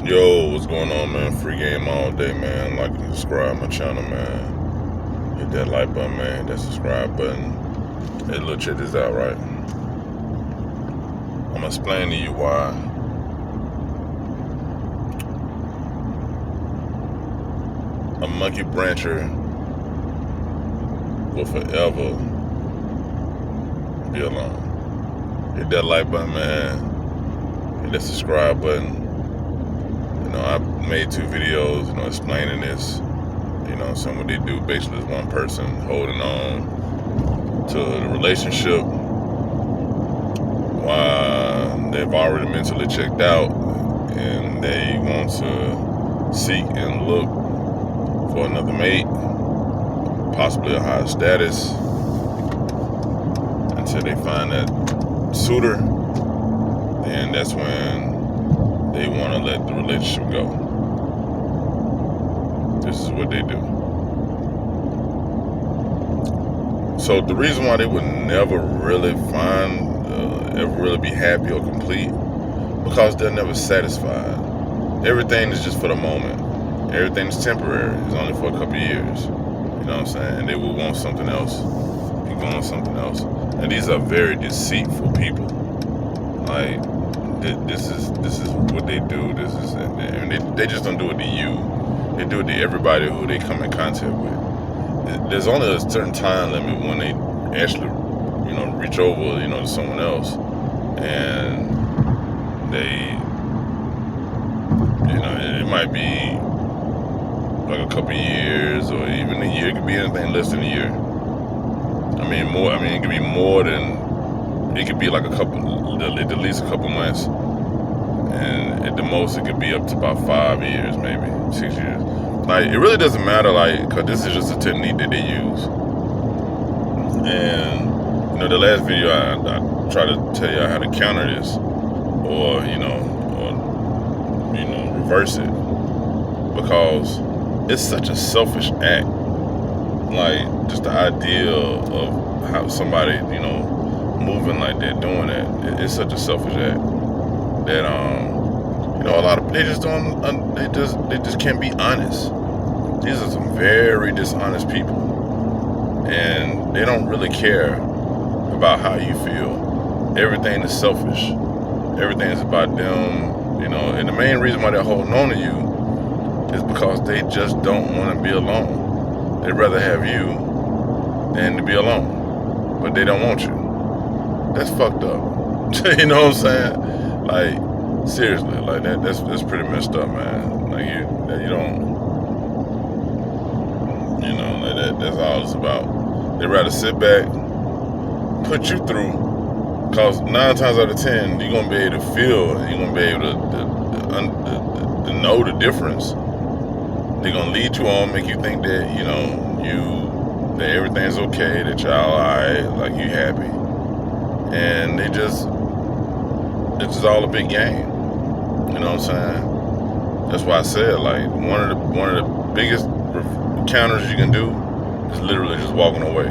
Yo, what's going on, man? Free game all day, man. Like and subscribe my channel, man. Hit that like button, man. Hit that subscribe button. Hey, look, check this out, right? I'm gonna explain to you why a monkey brancher will forever be alone. Hit that like button, man. Hit that subscribe button. I made 2 videos, explaining this. Some what they do basically is one person holding on to the relationship while they've already mentally checked out and they want to seek and look for another mate, possibly a higher status, until they find that suitor. And that's when they want to let the relationship go. This is what they do. So the reason why they would never really ever really be happy or complete, because they're never satisfied. Everything is just for the moment. Everything's temporary. It's only for a couple of years. You know what I'm saying? And they will want something else. Keep going something else. And these are very deceitful people. Like, this is what they do. And they just don't do it to you. They do it to everybody who they come in contact with. There's only a certain time limit when they actually, reach over, to someone else, and they, it might be like a couple of years or even a year. It could be anything less than a year. It could be more than. It could be like at least a couple months, and at the most it could be up to about 5 years, maybe 6 years. Like, it really doesn't matter, because this is just a technique that they use. And the last video I try to tell you how to counter this, or reverse it, because it's such a selfish act. Like, just the idea of how somebody moving like that, doing that, it's such a selfish act that a lot of they just can't be honest. These are some very dishonest people, and they don't really care about how you feel. Everything is selfish. Everything is about them, and the main reason why they're holding on to you is because they just don't want to be alone. They'd rather have you than to be alone, but they don't want you. That's fucked up. You know what I'm saying? Like, seriously, like that's pretty messed up, man. Like, you don't, like that's all it's about. They'd rather sit back, put you through, cause 9 times out of 10 you're gonna be able to feel, you're gonna be able to know the difference. They're gonna lead you on, make you think that that everything's okay, that y'all alright, like you happy. And it's just all a big game. You know what I'm saying? That's why I said, like, one of the biggest counters you can do is literally just walking away.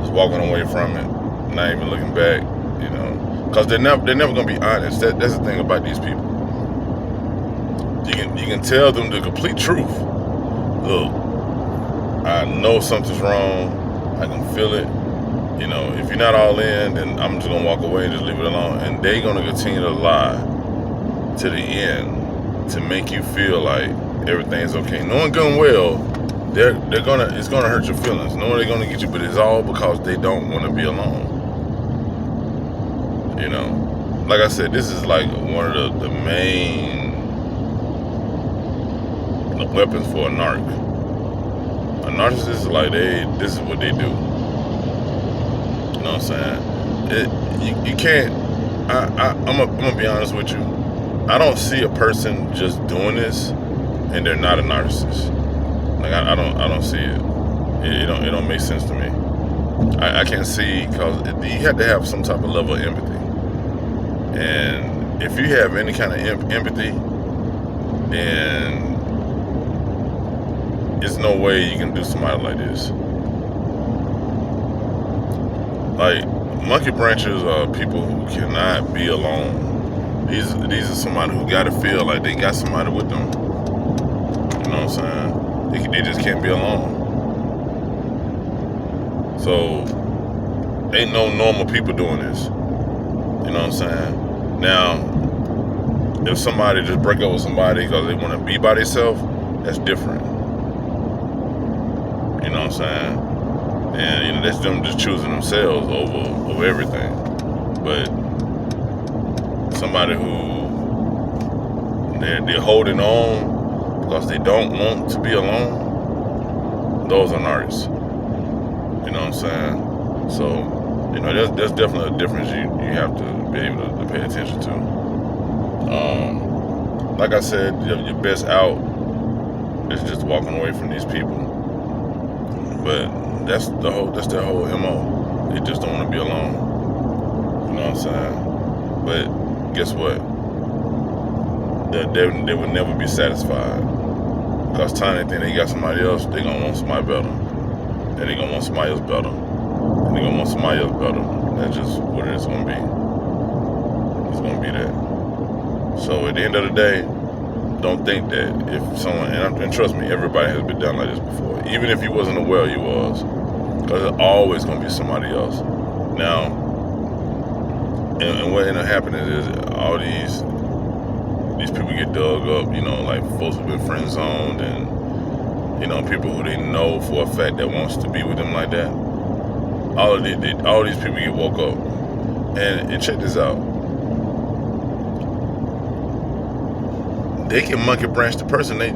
Just walking away from it, not even looking back. Because they're never gonna be honest. That's the thing about these people. You can tell them the complete truth. Look, I know something's wrong. I can feel it. If you're not all in, then I'm just gonna walk away and just leave it alone. And they're gonna continue to lie to the end to make you feel like everything's okay, knowing good and well it's gonna hurt your feelings, knowing they're gonna get you, but it's all because they don't want to be alone. Like I said, this is like one of the main weapons for a narc. A narcissist is like, this is what they do. You know what I'm saying? You can't. I'm gonna be honest with you. I don't see a person just doing this and they're not a narcissist. Like, I don't see it. It don't make sense to me. I can't see, because you have to have some type of level of empathy. And if you have any kind of empathy, then there's no way you can do somebody like this. Like, monkey branchers are people who cannot be alone. These are somebody who gotta feel like they got somebody with them. You know what I'm saying? They just can't be alone. So ain't no normal people doing this. You know what I'm saying? Now, if somebody just break up with somebody because they want to be by themselves, that's different. You know what I'm saying? And you know, that's them just choosing themselves over everything. But somebody who they're holding on because they don't want to be alone, those are narcissists. You know what I'm saying? So, you know, there's definitely a difference you have to be able to pay attention to. Like I said, your best out is just walking away from these people. But that's their whole MO. They just don't want to be alone. You know what I'm saying? But guess what? They will never be satisfied. Because time they think they got somebody else, they gonna want somebody better. And they gonna want somebody else better. And they gonna want somebody else better. That's just what it is gonna be. It's gonna be that. So at the end of the day, don't think that if someone, and trust me, everybody has been done like this before. Even if you wasn't aware you was. Because it's always gonna be somebody else. Now, and what ended up happening is all these people get dug up, you know, like folks who've been friend zoned, and you know, people who they know for a fact that wants to be with them like that. All these people get woke up, and check this out. They can monkey branch the person they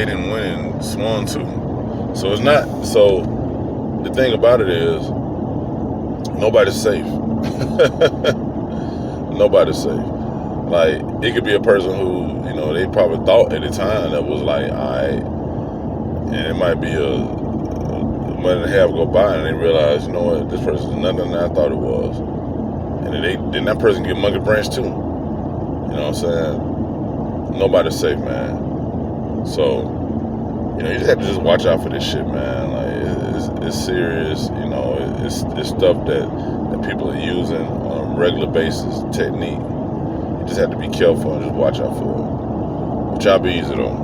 didn't win and swan to. So it's not. So the thing about it is, nobody's safe. Nobody's safe. Like, it could be a person who, you know, they probably thought at the time that was like, alright, and it might be a month and a half go by and they realize, you know what, this person is nothing than I thought it was. And then that person get monkey branch too. You know what I'm saying? Nobody's safe, man. So, you know, you just have to just watch out for this shit, man. Like, it's serious, you know, it's stuff that people are using on a regular basis, technique. You just have to be careful and just watch out for it. But y'all be easy though.